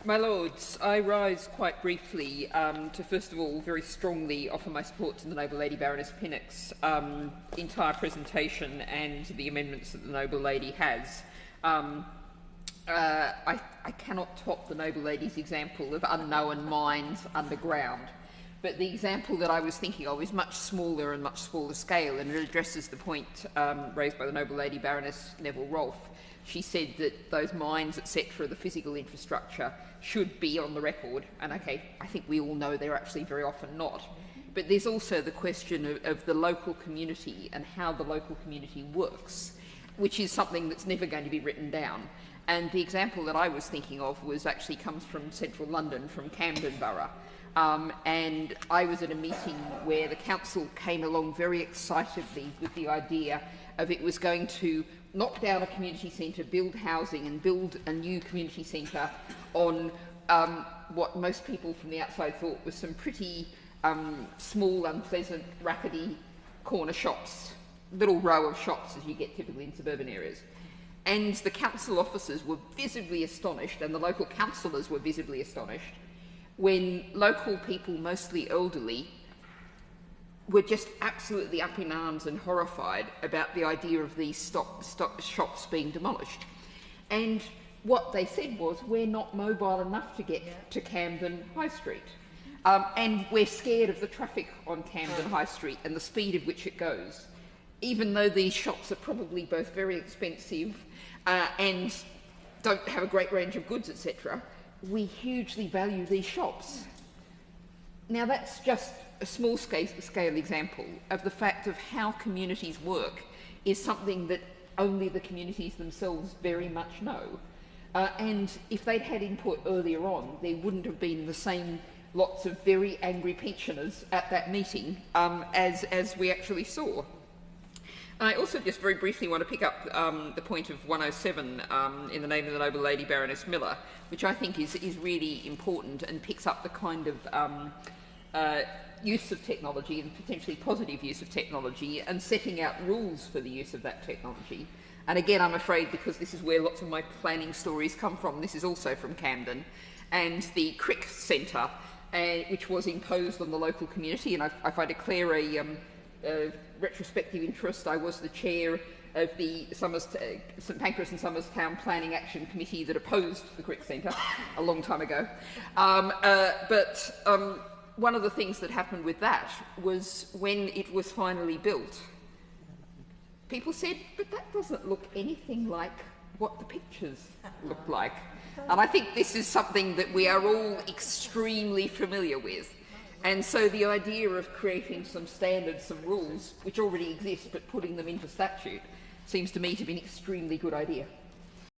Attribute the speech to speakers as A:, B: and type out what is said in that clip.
A: My Lords, I rise quite briefly to first of all very strongly offer my support to the Noble Lady Baroness Pinnock's entire presentation and the amendments that the Noble Lady has. I cannot top the Noble Lady's example of unknown mines underground, but the example that I was thinking of is much smaller and much smaller scale, and it addresses the point raised by the Noble Lady Baroness Neville Rolfe. She said that those mines, etc., the physical infrastructure, should be on the record, and okay, I think we all know they're actually very often not. But there's also the question of the local community and how the local community works, which is something that's never going to be written down. And the example that I was thinking of actually comes from central London, from Camden Borough. And I was at a meeting where the council came along very excitedly with the idea of it was going to knock down a community centre, build housing and build a new community centre on what most people from the outside thought was some pretty small, unpleasant, rackety corner shops, little row of shops as you get typically in suburban areas. And the council officers were visibly astonished, and the local councillors were visibly astonished, when local people, mostly elderly, were just absolutely up in arms and horrified about the idea of these shops being demolished. And what they said was, we're not mobile enough to get to Camden High Street. And we're scared of the traffic on Camden High Street and the speed at which it goes. Even though these shops are probably both very expensive and don't have a great range of goods, etc., we hugely value these shops. Now that's just a small scale example of the fact of how communities work is something that only the communities themselves very much know. And if they'd had input earlier on, there wouldn't have been the same lots of very angry pensioners at that meeting as we actually saw. I also just very briefly want to pick up the point of 107 in the name of the Noble Lady Baroness Miller, which I think is really important and picks up the kind of use of technology and potentially positive use of technology and setting out rules for the use of that technology. And again, I'm afraid, because this is where lots of my planning stories come from, this is also from Camden, and the Crick Centre, which was imposed on the local community, and if I declare a retrospective interest, I was the chair of the St Pancras and Somers Town Planning Action Committee that opposed the Crick Centre a long time ago. One of the things that happened with that was when it was finally built, people said, but that doesn't look anything like what the pictures look like. And I think this is something that we are all extremely familiar with. And so the idea of creating some standards, some rules, which already exist, but putting them into statute, seems to me to be an extremely good idea.